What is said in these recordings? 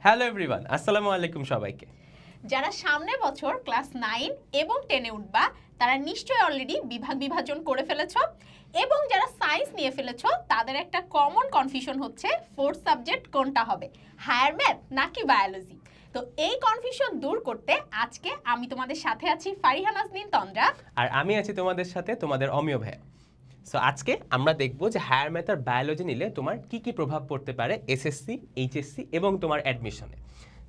Hello everyone, আসসালামু আলাইকুম সবাইকে। যারা সামনের বছর ক্লাস 9 এবং 10-এ উঠবা তারা নিশ্চয়ই অলরেডি বিভাগ বিভাজন করে ফেলেছো, এবং যারা সায়েন্স নিয়ে ফেলেছো তাদের একটা কমন কনফিউশন হচ্ছে ফোর্থ সাবজেক্ট কোনটা হবে, হায়ার ম্যাথ নাকি বায়োলজি। তো এই কনফিউশন দূর করতে আজকে আমি তোমাদের সাথে আছি ফারিহা নাজনীন তন্দ্রা, আর আমি আছি তোমাদের সাথে, তোমাদের অমিয় ভাইয়া। সো আজকে আমরা দেখব যে হায়ার ম্যাথ আর বায়োলজি নিলে তোমার কি কি প্রভাব পড়তে পারে এসএসসি, এইচএসসি এবং তোমার অ্যাডমিশনে।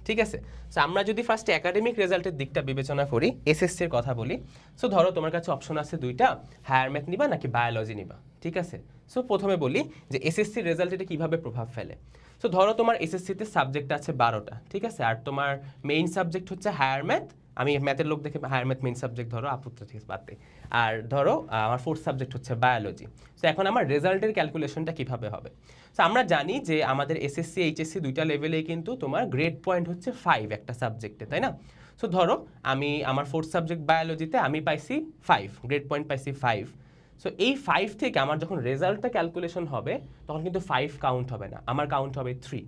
ঠিক আছে, সো আমরা যদি ফার্স্টে একাডেমিক রেজাল্টের দিকটা বিবেচনা করি, এসএসসির কথা বলি। সো ধরো তোমার কাছে অপশন আছে দুইটা, হায়ার ম্যাথ নিবা নাকি বায়োলজি নিবা। ঠিক আছে, সো প্রথমে বলি যে এসএসসির রেজাল্ট এটা কীভাবে প্রভাব ফেলে। সো ধরো তোমার এসএসসিতে সাবজেক্ট আছে 12টা, ঠিক আছে, আর তোমার মেইন সাবজেক্ট হচ্ছে হায়ার ম্যাথ। আমি ম্যাথের লোক দেখে হায়ার ম্যাথ মেইন সাবজেক্ট ধরো, আপুত্র ঠিক বাদ দেই। আর ধরো আমার ফোর্থ সাবজেক্ট হচ্ছে বায়োলজি। সো এখন আমার রেজাল্টের ক্যালকুলেশনটা কীভাবে হবে। সো আমরা জানি যে আমাদের এসএসসি, এইচএসসি দুইটা লেভেলেই কিন্তু তোমার গ্রেড পয়েন্ট হচ্ছে 5 একটা সাবজেক্টে, তাই না? সো ধরো আমি আমার ফোর্থ সাবজেক্ট বায়োলজিতে আমি পাইছি 5, গ্রেড পয়েন্ট পাইছি 5। সো এই 5 থেকে আমার যখন রেজাল্টটা ক্যালকুলেশন হবে তখন কিন্তু 5 কাউন্ট হবে না, আমার কাউন্ট হবে 3।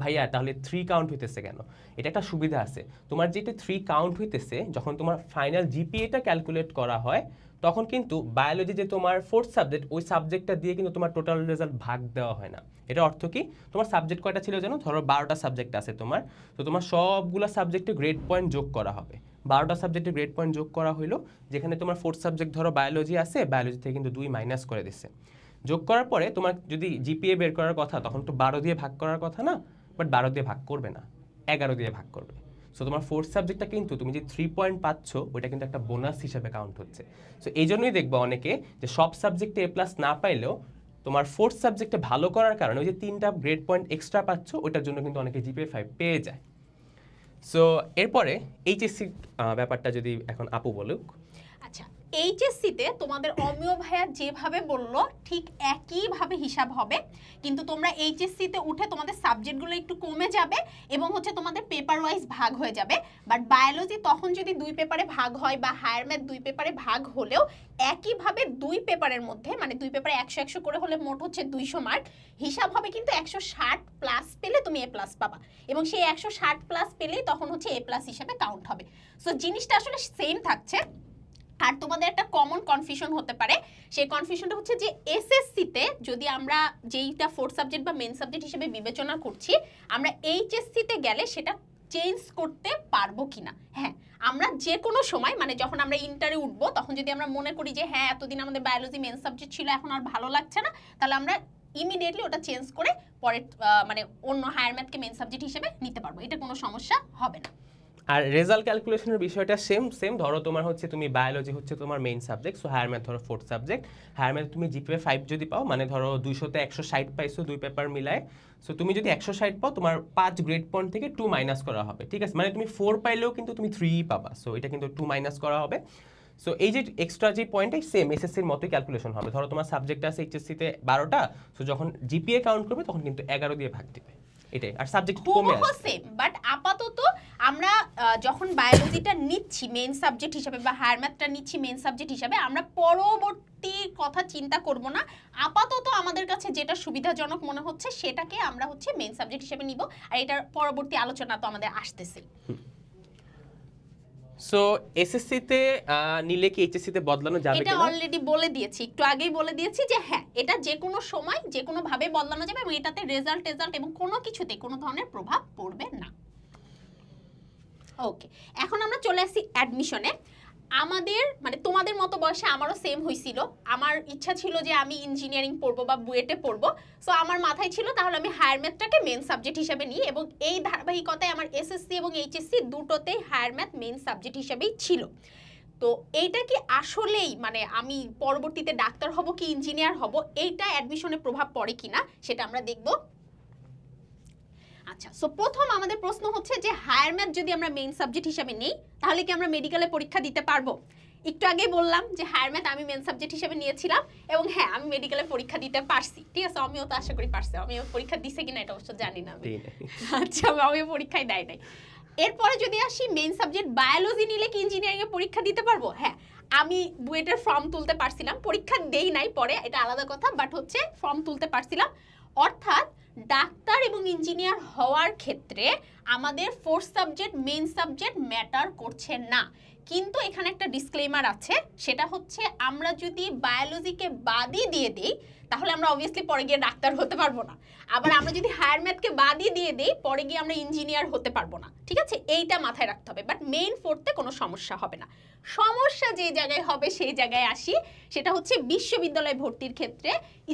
ভাইয়া তাহলে 3 কাউন্ট হইতেছে কেন? এটা একটা সুবিধা আছে, তোমার যেটা 3 কাউন্ট হইতেছে যখন তোমার ফাইনাল জিপিএটা ক্যালকুলেট করা হয় তখন কিন্তু বায়োলজি যে তোমার ফোর্থ সাবজেক্ট, ওই সাবজেক্টটা দিয়ে কিন্তু তোমার টোটাল রেজাল্ট ভাগ দেওয়া হয় না। এটা অর্থ কি, তোমার সাবজেক্ট কয়টা ছিল জানো? ধরো 12টা সাবজেক্ট আছে তোমার, তো তোমার সবগুলো সাবজেক্টে গ্রেড পয়েন্ট যোগ করা হবে। 12টা সাবজেক্টে গ্রেড পয়েন্ট যোগ করা হইলো, যেখানে তোমার ফোর্থ সাবজেক্ট ধরো বায়োলজি আছে, বায়োলজি থেকে কিন্তু 2 মাইনাস করে দিচ্ছে। যোগ করার পরে তোমার যদি জিপিএ বের করার কথা তখন তো 12 দিয়ে ভাগ করার কথা না, বাট 12 দিয়ে ভাগ করবে না, 11 দিয়ে ভাগ করবে। সো তোমার ফোর্থ সাবজেক্টটা কিন্তু তুমি যে 3 পয়েন্ট পাচ্ছ ওইটা কিন্তু একটা বোনাস হিসেবে কাউন্ট হচ্ছে। সো এই জন্যই দেখবো অনেকে যে সব সাবজেক্টে এ প্লাস না পাইলেও তোমার ফোর্থ সাবজেক্টে ভালো করার কারণে ওই যে 3টা গ্রেড পয়েন্ট এক্সট্রা পাচ্ছ, ওইটার জন্য কিন্তু অনেকে জিপিএ 5 পেয়ে যায়। সো এরপরে এইচএসসি ব্যাপারটা যদি এখন আপু বলুক। আচ্ছা, এইচএসসিতে তোমাদের অমিয় ভাইয়া যেভাবে বললো ঠিক একইভাবে হিসাব হবে, কিন্তু তোমরা এইচএসসিতে উঠে তোমাদের সাবজেক্টগুলো একটু কমে যাবে এবং হচ্ছে তোমাদের পেপার ওয়াইজ ভাগ হয়ে যাবে। বাট বায়োলজি তখন যদি 2 পেপারে ভাগ হয় বা হায়ার ম্যাথ 2 পেপারে ভাগ হলেও একইভাবে 2 পেপারের মধ্যে, মানে 2 পেপারে 100-100 করে হলে মোট হচ্ছে 200 মার্ক হিসাব হবে, কিন্তু 160 প্লাস পেলে তুমি এ প্লাস পাবা, এবং সেই 160 প্লাস পেলেই তখন হচ্ছে এ প্লাস হিসাবে কাউন্ট হবে। সো জিনিসটা আসলে সেম থাকছে। আর তোমাদের একটা কমন কনফিউশন হতে পারে, সেই কনফিউশনটা হচ্ছে যে এসএসসিতে যদি আমরা যেইটা ফোর্থ সাবজেক্ট বা মেইন সাবজেক্ট হিসেবে বিবেচনা করছি, আমরা এইচএসসিতে গেলে সেটা চেঞ্জ করতে পারবো কিনা। হ্যাঁ, আমরা যে কোনো সময়, মানে যখন আমরা ইন্টারে উঠবো তখন যদি আমরা মনে করি যে হ্যাঁ এতদিন আমাদের বায়োলজি মেইন সাবজেক্ট ছিল এখন আর ভালো লাগছে না, তাহলে আমরা ইমিডিয়েটলি ওটা চেঞ্জ করে পরে মানে অন্য হায়ার ম্যাথকে মেইন সাবজেক্ট হিসেবে নিতে পারবো, এটা কোনো সমস্যা হবে না। আর রেজাল্ট ক্যালকুলেশনের বিষয়টা সেম ধরো তোমার হচ্ছে তুমি বায়োলজি হচ্ছে তোমার main subject, so higher math ধরো ফোর্থ সাবজেক্ট। হায়ার ম্যাথ তুমি জিপিএ 5 যদি পাও, মানে ধরো 200তে 160 পাইছো 2 পেপার মিলায়, সো তুমি যদি 160 পাও তোমার 5 গ্রেড পয়েন্ট থেকে 2 মাইনাস করা হবে। ঠিক আছে, মানে তুমি 4 পাইলেও কিন্তু তুমি 3 পাবা, সো এটা কিন্তু 2 মাইনাস করা হবে। সো এই যে এক্সট্রা যে পয়েন্টটাই সেম এসএসসির মতোই ক্যালকুলেশন হবে। ধরো তোমার সাবজেক্ট আছে এইচএসসিতে 12টা, সো যখন জিপিএ কাউন্ট করবে তখন কিন্তু 11 দিয়ে ভাগ দিবে, এটাই। আর সাবজেক্ট কমে আসবে। বাট আপাতত আমরা যখন বায়োলজিটা নিচ্ছি মেইন সাবজেক্ট হিসেবে বা হায়ার ম্যাথটা নিচ্ছি মেইন সাবজেক্ট হিসেবে, আমরা পরবর্তী কথা চিন্তা করব না। আপাতত আমাদের কাছে যেটা সুবিধাজনক মনে হচ্ছে সেটাকে আমরা হচ্ছে মেইন সাবজেক্ট হিসেবে নিব, আর এটার পরবর্তী আলোচনা তো আমাদের আসতেছে। সো এসএসসিতে নিলে কি এইচএসসিতে বদলানো যাবে কিনা? এটা অলরেডি বলে দিয়েছি, একটু আগেই বলে দিয়েছি যে হ্যাঁ এটা যে কোনো সময় যে কোনো ভাবে বদলানো যাবে, এবং এটাতে রেজাল্ট এবং কোনো কিছুতে কোনো ধরনের প্রভাব পড়বে না। ওকে, এখন আমরা চলে আসি অ্যাডমিশনে। আমাদের মানে তোমাদের মতো বয়সে আমারও সেম হয়েছিল, আমার ইচ্ছা ছিল যে আমি ইঞ্জিনিয়ারিং পড়বো বা বুয়েটে পড়বো। সো আমার মাথায় ছিল তাহলে আমি হায়ার ম্যাথটাকে মেন সাবজেক্ট হিসেবে নিই, এবং এই ধারাবাহিকতায় আমার এসএসসি এবং এইচএসসি দুটোতেই হায়ার ম্যাথ মেন সাবজেক্ট হিসেবেই ছিল। তো এইটা কি আসলেই মানে আমি পরবর্তীতে ডাক্তার হব কি ইঞ্জিনিয়ার হব, এইটা অ্যাডমিশনে প্রভাব পড়ে কিনা সেটা আমরা দেখব। আচ্ছা, সো প্রথম আমাদের প্রশ্ন হচ্ছে যে হায়ার ম্যাথ যদি আমরা মেইন সাবজেক্ট হিসেবে নেই তাহলে কি আমরা মেডিকেলে পরীক্ষা দিতে পারবো? একটু আগে বললাম যে হায়ার ম্যাথ আমি মেইন সাবজেক্ট হিসেবে নিয়েছিলাম, এবং হ্যাঁ আমি মেডিকেলে পরীক্ষা দিতে পারছি। ঠিক আছে, আমিও তো আশা করি পারছি, আমিও পরীক্ষা দিছে কিনা এটা অবশ্য জানি না আমি। আচ্ছা, আমিও পরীক্ষায় দেয় নাই। এরপরে যদি আসি মেইন সাবজেক্ট বায়োলজি নিলে কি ইঞ্জিনিয়ারিং এ পরীক্ষা দিতে পারবো? হ্যাঁ, আমি বুয়েটের ফর্ম তুলতে পারছিলাম, পরীক্ষা দেই নাই পরে, এটা আলাদা কথা, বাট হচ্ছে ফর্ম তুলতে পারছিলাম। অর্থাৎ ডাক্তার এবং ইঞ্জিনিয়ার হওয়ার ক্ষেত্রে আমাদের fourth subject main subject matter করছে না, কিন্তু এখানে একটা ডিসক্লেমার আছে, সেটা হচ্ছে আমরা যদি বায়োলজিকে বাদই দিয়ে দিই তাহলে আমরা অবভিয়াসলি পরে গিয়ে ডাক্তার হতে পারবো না, আবার আমরা যদি হায়ার ম্যাথকে বাদই দিয়ে দিই পরে গিয়ে আমরা ইঞ্জিনিয়ার হতে পারবো না, ঠিক আছে? এইটা মাথায় রাখতে হবে। বাট মেইন ফোর্থে কোনো সমস্যা হবে না। সমস্যা যে জায়গায় হবে সেই জায়গায় আসি, সেটা হচ্ছে বিশ্ববিদ্যালয়ে ভর্তির ক্ষেত্রে।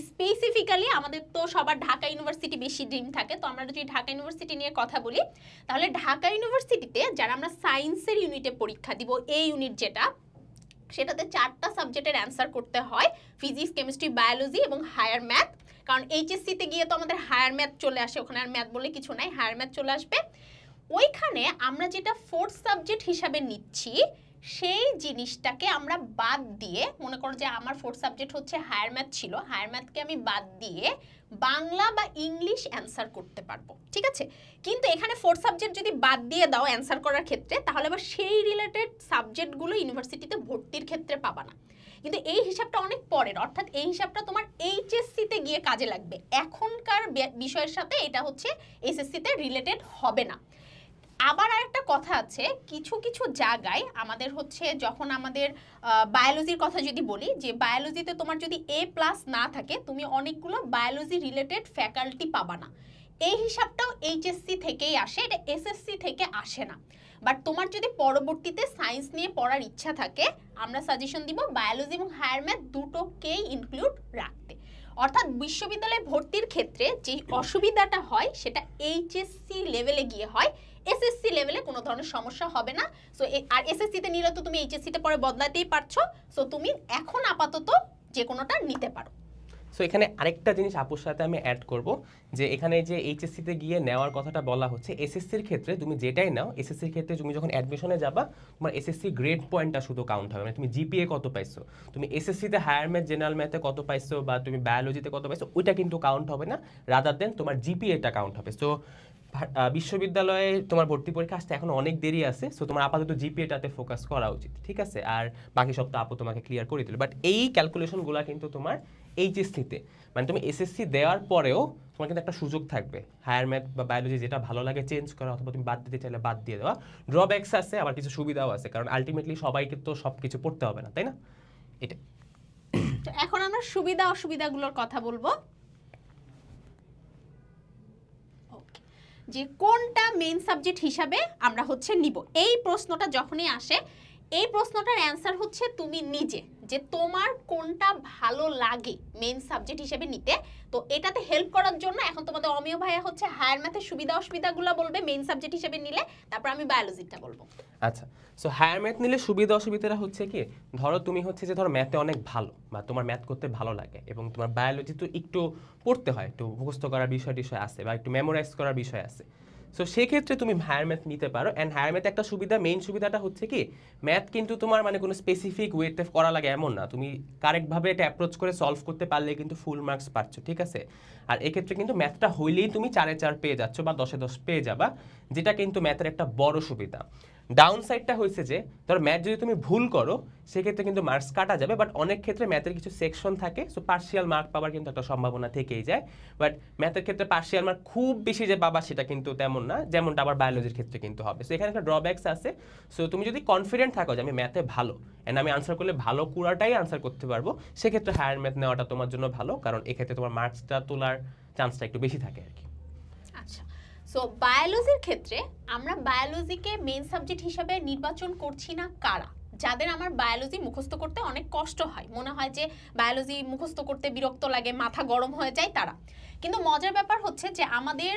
স্পেসিফিক্যালি আমাদের তো সবার ঢাকা ইউনিভার্সিটি বেশি ড্রিম থাকে, তো আমরা যদি ঢাকা ইউনিভার্সিটি নিয়ে কথা বলি তাহলে ঢাকা ইউনিভার্সিটিতে যারা আমরা সায়েন্সের ইউনিটে পরীক্ষা দিব, এই ইউনিট যেটা, সেটাতে 4টা সাবজেক্টের অ্যান্সার করতে হয়, ফিজিক্স, কেমিস্ট্রি, বায়োলজি এবং হায়ার ম্যাথ। কারণ এইচএসসিতে গিয়ে তো আমাদের হায়ার ম্যাথ চলে আসে, ওখানে আর ম্যাথ বলে কিছু নাই, হায়ার ম্যাথ চলে আসবে। ওইখানে আমরা যেটা ফোর্থ সাবজেক্ট হিসাবে নিচ্ছি সেই জিনিসটাকে আমরা বাদ দিয়ে, মনে করো যে আমার ফোর্থ সাবজেক্ট হচ্ছে হায়ার ম্যাথ ছিল, হায়ার ম্যাথকে আমি বাদ দিয়ে বাংলা বা ইংলিশ অ্যান্সার করতে পারবো, ঠিক আছে? কিন্তু এখানে ফোর্থ সাবজেক্ট যদি বাদ দিয়ে দাও অ্যান্সার করার ক্ষেত্রে, তাহলে আবার সেই রিলেটেড সাবজেক্টগুলো ইউনিভার্সিটিতে ভর্তির ক্ষেত্রে পাবা না। কিন্তু এই হিসাবটা অনেক পরের, অর্থাৎ এই হিসাবটা তোমার এইচএসসিতে গিয়ে কাজে লাগবে। এখনকার বিষয়ের সাথে এটা হচ্ছে এসএসসিতে রিলেটেড হবে না। আবার আরেকটা কথা আছে, কিছু কিছু জায়গায় আমাদের হচ্ছে, যখন আমাদের বায়োলজির কথা যদি বলি, যে বায়োলজিতে তোমার যদি A+ না থাকে তুমি অনেকগুলো বায়োলজি রিলেটেড ফ্যাকাল্টি পাবা না। এই হিসাবটাও এইচএসসি থেকেই আসে, এটা এসএসসি থেকে আসে না। বাট তোমার যদি পরবর্তীতে সায়েন্স নিয়ে পড়ার ইচ্ছা থাকে, আমরা সাজেশন দিব বায়োলজি এবং হায়ার ম্যাথ দুটোকেই ইনক্লুড রাখতে। অর্থাৎ বিশ্ববিদ্যালয়ে ভর্তির ক্ষেত্রে যে অসুবিধাটা হয় সেটা এইচএসসি লেভেলে গিয়ে হয়, এসএসসি লেভেলে কোনো ধরনের সমস্যা হবে না। সো আর এসএসসিতে নিলে তো তুমি এইচএসসিতে পরে বদলাতেই পারছো, সো তুমি এখন আপাতত যে কোনোটা নিতে পারো। সো এখানে আরেকটা জিনিস আপুর সাথে আমি অ্যাড করব, যে এখানে যে এইচএসসিতে গিয়ে নেওয়ার কথাটা বলা হচ্ছে, এসএসসির ক্ষেত্রে তুমি যেটাই নাও, এসএসসির ক্ষেত্রে তুমি যখন অ্যাডমিশনে যাবা তোমার এসএসসি গ্রেড পয়েন্টটা শুধু কাউন্ট হবে, মানে তুমি জিপিএ কত পাইছো, তুমি এসএসসিতে হায়ার ম্যাথ, জেনারেল ম্যাথে কত পাইছো বা তুমি বায়োলজিতে কত পাইছো, ওইটা কিন্তু কাউন্ট হবে না, রাদার দেন তোমার জিপিএটা কাউন্ট হবে। সো বিশ্ববিদ্যালয়ে তোমার ভর্তি পরীক্ষা আসতে এখন অনেক দেরি আছে, সো তোমার আপাতত জিপিএটাতে ফোকাস করা উচিত, ঠিক আছে? আর বাকি সব তো আপু তোমাকে ক্লিয়ার করে দিল। বাট এই ক্যালকুলেশনগুলো কিন্তু তোমার এইচএসসিতে, মানে তুমি এসএসসি দেওয়ার পরেও তোমার কিন্তু একটা সুযোগ থাকবে হায়ার ম্যাথ বা বায়োলজি যেটা ভালো লাগে চেঞ্জ করা, অথবা তুমি বাদ দিতে চাইলে বাদ দিয়ে দেওয়া। ড্রব্যাকস আছে, আবার কিছু সুবিধাও আছে, কারণ আলটিমেটলি সবাইকে তো সব কিছু পড়তে হবে না, তাই না? এটা তো এখন আমরা সুবিধা অসুবিধাগুলোর কথা বলবো, যে কোনটা মেইন সাবজেক্ট হিসাবে আমরা হচ্ছে নিব। এই প্রশ্নটা যখনই আসে, এই প্রশ্নটার অ্যান্সার হচ্ছে তুমি নিজে, যে তোমার কোনটা ভালো লাগে মেইন সাবজেক্ট হিসেবে নিতে। তো এটাতে হেল্প করার জন্য এখন তোমাদের অমিয় ভাইয়া হচ্ছে হায়ার ম্যাথের সুবিধা অসুবিধাগুলো বলবে মেইন সাবজেক্ট হিসেবে নিলে, তারপর আমি বায়োলজিটা বলবো। আচ্ছা, সো হায়ার ম্যাথ নিলে সুবিধা অসুবিধাটা হচ্ছে কি, ধরো তুমি হচ্ছে যে ধরো ম্যাথে অনেক ভালো বা তোমার ম্যাথ করতে ভালো লাগে, এবং তোমার বায়োলজি তো একটু পড়তে হয়, একটু মুখস্থ করার বিষয় আছে বা একটু মেমোরাইজ করার বিষয় আছে। সো সেক্ষেত্রে তুমি হায়ার ম্যাথ নিতে পারো। অ্যান্ড হায়ার ম্যাথ একটা সুবিধা, মেইন সুবিধাটা হচ্ছে কি, ম্যাথ কিন্তু তোমার মানে কোনো স্পেসিফিক ওয়েতে করা লাগে এমন না, তুমি কারেক্টভাবে এটা অ্যাপ্রোচ করে সলভ করতে পারলে কিন্তু ফুল মার্কস পাচ্ছ, ঠিক আছে? আর এক্ষেত্রে কিন্তু ম্যাথটা হইলেই তুমি 4-এ 4 পেয়ে যাচ্ছ বা 10-এ 10 পেয়ে যাবা, যেটা কিন্তু ম্যাথের একটা বড় সুবিধা। ডাউন সাইডটা হয়েছে যে ধর ম্যাথ যদি তুমি ভুল করো সেক্ষেত্রে কিন্তু মার্কস কাটা যাবে, বাট অনেক ক্ষেত্রে ম্যাথের কিছু সেকশন থাকে, সো পার্শিয়াল মার্ক পাওয়ার কিন্তু একটা সম্ভাবনা থেকেই যায়। বাট ম্যাথের ক্ষেত্রে পার্শিয়াল মার্ক খুব বেশি যে পাবা সেটা কিন্তু তেমন না, যেমনটা আবার বায়োলজির ক্ষেত্রে কিন্তু হবে। সো এখানে একটা ড্রব্যাকস আছে। সো তুমি যদি কনফিডেন্ট থাকো যে আমি ম্যাথে ভালো অ্যান্ড আমি আনসার করলে ভালো পুরাটাই আনসার করতে পারবো, সেক্ষেত্রে হায়ার ম্যাথ নেওয়াটা তোমার জন্য ভালো, কারণ এক্ষেত্রে তোমার মার্কসটা তোলার চান্সটা একটু বেশি থাকে আর কি। আচ্ছা, সো বায়োলজির ক্ষেত্রে আমরা বায়োলজিকে মেইন সাবজেক্ট হিসেবে নির্বাচন করছি না কারা? যাদের আমার বায়োলজি মুখস্থ করতে অনেক কষ্ট হয়, মনে হয় যে বায়োলজি মুখস্থ করতে বিরক্ত লাগে, মাথা গরম হয়ে যায়, তারা। কিন্তু মজার ব্যাপার হচ্ছে যে আমাদের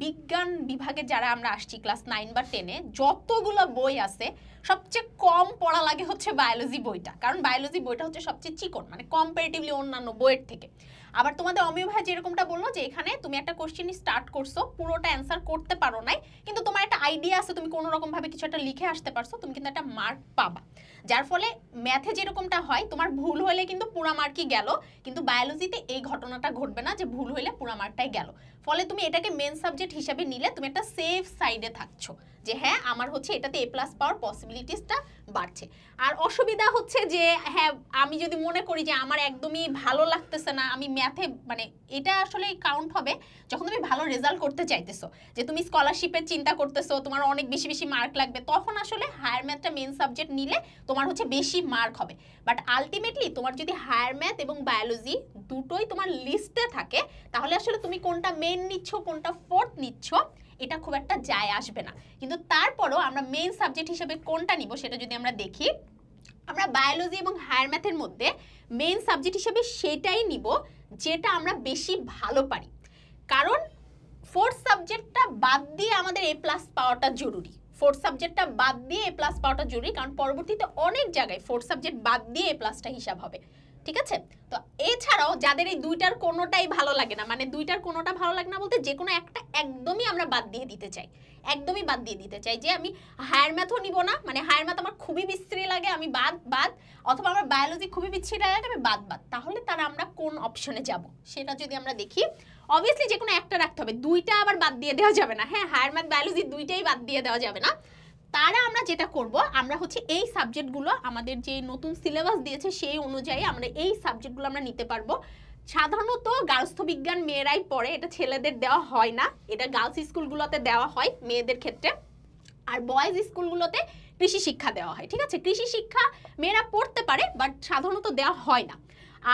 বিজ্ঞান বিভাগে যারা আমরা আসছি ক্লাস 9 বা 10-এ যতগুলো বই আছে সবচেয়ে কম পড়া লাগে হচ্ছে বায়োলজি বইটা, কারণ বায়োলজি বইটা হচ্ছে সবচেয়ে চিকন, মানে কম্পারেটিভলি অন্যান্য বইয়ের থেকে। আবার তোমাদের অমিয় ভাই যেরকমটা বললো যে এখানে তুমি একটা কোশ্চেন স্টার্ট করছো, পুরোটা অ্যান্সার করতে পারো নাই, কিন্তু তোমার একটা আইডিয়া আছে, তুমি কোনো রকম ভাবে কিছু একটা লিখে আসতে পারছো, তুমি কিন্তু একটা মার্ক পাবা। যার ফলে ম্যাথে যেরকমটা হয় তোমার ভুল হলে কিন্তু পুরো মার্কই গেল, কিন্তু বায়োলজিতে এই ঘটনাটা ঘটবে না যে ভুল হলে পুরো মার্কটাই গেল। ফলে তুমি এটাকে মেন সাবজেক্ট হিসাবে নিলে তুমি একটা সেফ সাইডে থাকছো যে হ্যাঁ আমার হচ্ছে এটাতে A+ পাওয়ার পসিবিলিটিসটা বাড়ছে। আর অসুবিধা হচ্ছে যে হ্যাঁ আমি যদি মনে করি যে আমার একদমই ভালো লাগতেছে না, আমি ম্যাথে মানে এটা আসলে কাউন্ট হবে যখন তুমি ভালো রেজাল্ট করতে চাইতেছো, যে তুমি স্কলারশিপের চিন্তা করতেছো, তোমার অনেক বেশি বেশি মার্ক লাগবে, তখন আসলে হায়ার ম্যাথটা মেন সাবজেক্ট নিলে তোমার হচ্ছে বেশি মার্ক হবে। বাট আলটিমেটলি তোমার যদি হায়ার ম্যাথ এবং বায়োলজি দুটোই তোমার লিস্টে থাকে, তাহলে আসলে তুমি কোনটা মেন নিচ্ছ কোনটা ফোর্থ নিচ্ছ এটা খুব একটা যায় আসবে না। কিন্তু তারপরও আমরা মেইন সাবজেক্ট হিসেবে কোনটা নিব সেটা যদি আমরা দেখি, আমরা বায়োলজি এবং হায়ার ম্যাথের মধ্যে মেইন সাবজেক্ট হিসেবে সেটাই নিব যেটা আমরা বেশি ভালো পারি। কারণ ফোর্থ সাবজেক্টটা বাদ দিয়ে আমাদের A+ পাওয়াটা জরুরি। ফোর্থ সাবজেক্টটা বাদ দিয়ে A+ পাওয়াটা জরুরি, কারণ পরবর্তীতে অনেক জায়গায় ফোর্থ সাবজেক্ট বাদ দিয়ে A+টা হিসাব হবে। ঠিক আছে? তো এছাড়াও যাদের এই দুইটার কোনোটাই ভালো লাগে না, মানে দুইটার কোনোটা ভালো লাগে না বলতে যে কোনো একটা একদমই আমরা বাদ দিয়ে দিতে চাই, একদমই বাদ দিয়ে দিতে চাই, যে আমি হায়ার ম্যাথও নিব না, মানে হায়ার ম্যাথ আমার খুবই বিশ্রী লাগে আমি বাদ, অথবা আমার বায়োলজি খুবই বিশ্রী লাগে আমি বাদ, তাহলে তারা আমরা কোন অপশনে যাব সেটা যদি আমরা দেখি, অবভিয়াসলি যে কোনো একটা রাখতে হবে, দুইটা আবার বাদ দিয়ে দেওয়া যাবে না। হ্যাঁ, হায়ার ম্যাথ বায়োলজি দুইটাই বাদ দিয়ে দেওয়া যাবে না। তারা আমরা যেটা করব, আমরা হচ্ছে এই সাবজেক্টগুলো আমাদের যে নতুন সিলেবাস দিয়েছে সেই অনুযায়ী আমরা এই সাবজেক্টগুলো আমরা নিতে পারবো। সাধারণত গার্হস্থ্য বিজ্ঞান মেয়েরাই পড়ে, এটা ছেলেদের দেওয়া হয় না, এটা গার্লস স্কুলগুলোতে দেওয়া হয় মেয়েদের ক্ষেত্রে, আর বয়েজ স্কুলগুলোতে কৃষি শিক্ষা দেওয়া হয়। ঠিক আছে, কৃষি শিক্ষা মেয়েরা পড়তে পারে বাট সাধারণত দেওয়া হয় না।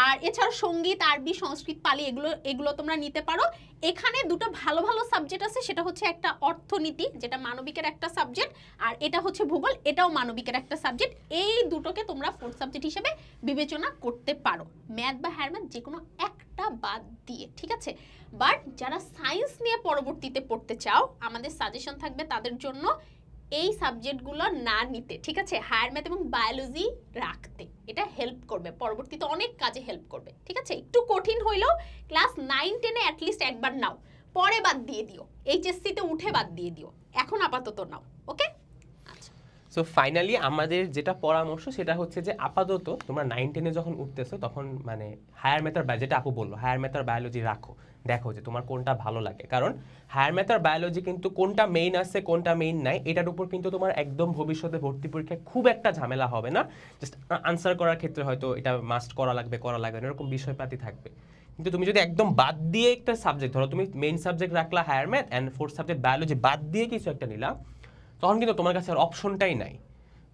আর এছাড়া সঙ্গীত, আরবি, সংস্কৃত, পালি এগুলো তোমরা নিতে পারো। এখানে দুটো ভালো ভালো সাবজেক্ট আছে, সেটা হচ্ছে একটা অর্থনীতি যেটা মানবিকের একটা সাবজেক্ট, আর এটা হচ্ছে ভূগোল, এটাও মানবিকের একটা সাবজেক্ট। এই দুটোকে তোমরা ফোর্থ সাবজেক্ট হিসেবে বিবেচনা করতে পারো, ম্যাথ বা হায়ার ম্যাথ যে কোনো একটা বাদ দিয়ে। ঠিক আছে, বাট যারা সায়েন্স নিয়ে পরবর্তীতে পড়তে চাও, আমাদের সাজেশন থাকবে তাদের জন্য এই সাবজেক্টগুলো না নিতে। ঠিক আছে, হায়ার ম্যাথ এবং বায়োলজি রাখতে, এটা হেল্প করবে, পরবর্তীতে অনেক কাজে হেল্প করবে। ঠিক আছে, একটু কঠিন হইলেও ক্লাস 9-10-এ অ্যাটলিস্ট একবার নাও, পরে বাদ দিয়ে দিও, এইচএসসিতে উঠে বাদ দিয়ে দিও, এখন আপাতত নাও। ওকে, আচ্ছা। সো ফাইনালি আমাদের যেটা পরামর্শ সেটা হচ্ছে যে আপাতত তোমরা 9-10-এ যখন উঠতেছো তখন মানে হায়ার ম্যাথ আর যেটা আপু বললো হায়ার ম্যাথ আর বায়োলজি রাখো, দেখো যে তোমার কোনটা ভালো লাগে। কারণ হায়ার ম্যাথ আর বায়োলজি কিন্তু কোনটা মেইন আছে কোনটা মেইন নাই এটার উপর কিন্তু তোমার একদম ভবিষ্যতে ভর্তি পরীক্ষায় খুব একটা ঝামেলা হবে না। জাস্ট আনসার করার ক্ষেত্রে হয়তো এটা মাস্ট করা লাগবে না, এরকম বিষয়পাতি থাকবে। কিন্তু তুমি যদি একদম বাদ দিয়ে একটা সাবজেক্ট ধরো, তুমি মেইন সাবজেক্ট রাখলা higher math and fourth subject biology, বাদ দিয়ে কিছু একটা নিলা, তখন কিন্তু তোমার কাছে আর অপশনটাই নাই,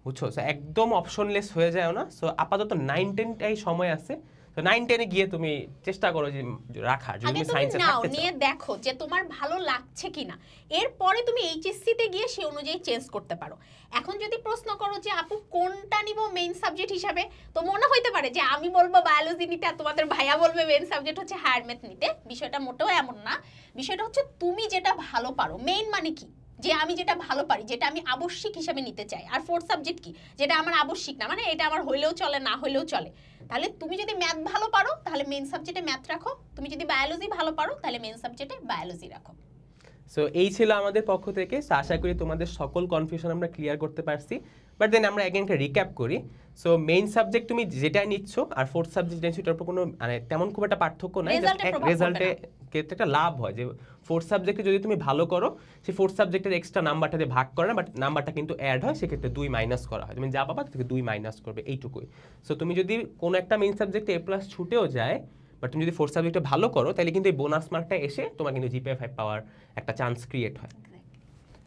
বুঝছো? সো একদম অপশনলেস হয়ে যায় না। সো আপাতত 9-10টাই সময় আছে। তো 9-10-এ গিয়ে তুমি চেষ্টা করো যে রাখার, যদি তুমি সায়েন্সে থাকতে চাও। নিয়ে দেখো যে তোমার ভালো লাগছে কিনা, এরপরে তুমি এইচএসসি তে গিয়ে সেই অনুযায়ী চেঞ্জ করতে পারো। এখন যদি প্রশ্ন করো যে আপু কোনটা নিব মেইন সাবজেক্ট হিসাবে, তো মনে হইতে পারে যে আমি বলবো বায়োলজি নিতে আর তোমাদের ভাইয়া বলবে মেইন সাবজেক্ট হচ্ছে হায়ার ম্যাথ নিতে। বিষয়টা মোটেও এমন না, বিষয়টা হচ্ছে তুমি যেটা ভালো পারো। মেইন মানে কি, যে আমি যেটা ভালো পারি, যেটা আমি আবশ্যিক হিসাবে নিতে চাই। আর ফোর্থ সাবজেক্ট কি, যেটা আমার আবশ্যিক না, মানে এটা আমার হইলেও চলে না হইলেও চলে। তাহলে তুমি যদি ম্যাথ ভালো পারো তাহলে মেইন সাবজেক্টে ম্যাথ রাখো, তুমি যদি বায়োলজি ভালো পারো তাহলে মেইন সাবজেক্টে বায়োলজি রাখো। সো এই ছিল আমাদের পক্ষ থেকে। সো আশা করি তোমাদের সকল কনফিউশন আমরা ক্লিয়ার করতে পারছি। বাট দেন আমরা এগেন একটা রিক্যাপ করি। সো মেইন সাবজেক্ট তুমি যেটা নিচ্ছ আর ফোর্থ সাবজেক্ট নিচ্ছ, এটার উপর কোনো মানে তেমন খুব একটা পার্থক্য নাই, জাস্ট এক রেজাল্টে ক্ষেত্রে একটা লাভ হয় যে ফোর্থ সাবজেক্টে যদি তুমি ভালো করো সেই ফোর্থ সাবজেক্টের এক্সট্রা নাম্বারটা দিয়ে ভাগ করে না, বাট নাম্বারটা কিন্তু অ্যাড হয়, সেক্ষেত্রে 2 মাইনাস করা হয়, তুমি যা পাবা থেকে 2 মাইনাস করবে, এইটুকুই। সো তুমি যদি কোনো একটা মেইন সাবজেক্টে A+ ছুটেও যায়, বাট তুমি যদি ফোর্থ সাবজেক্টে ভালো করো তাহলে কিন্তু এই বোনাস মার্কটা এসে তোমার কিন্তু GPA 5 পাওয়ার একটা চান্স ক্রিয়েট হয়।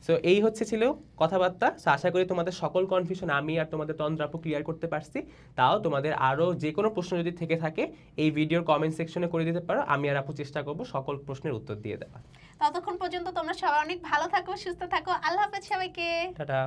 সো এই ছিল কথাবার্তা। সো আশা করি তোমাদের সকল কনফিউশন আমি আর তোমাদের তন্দ্র আপু ক্লিয়ার করতে পারছি। তাও তোমাদের আরও যে কোনো প্রশ্ন যদি থেকে থাকে এই ভিডিওর কমেন্ট সেকশনে করে দিতে পারো, আমি আর আপু চেষ্টা করবো সকল প্রশ্নের উত্তর দিয়ে দেওয়া। ততক্ষণ পর্যন্ত তোমরা সবাই অনেক ভালো থাকো, সুস্থ থাকো। আল্লাহ হাফেজ সবাইকে, টাটা।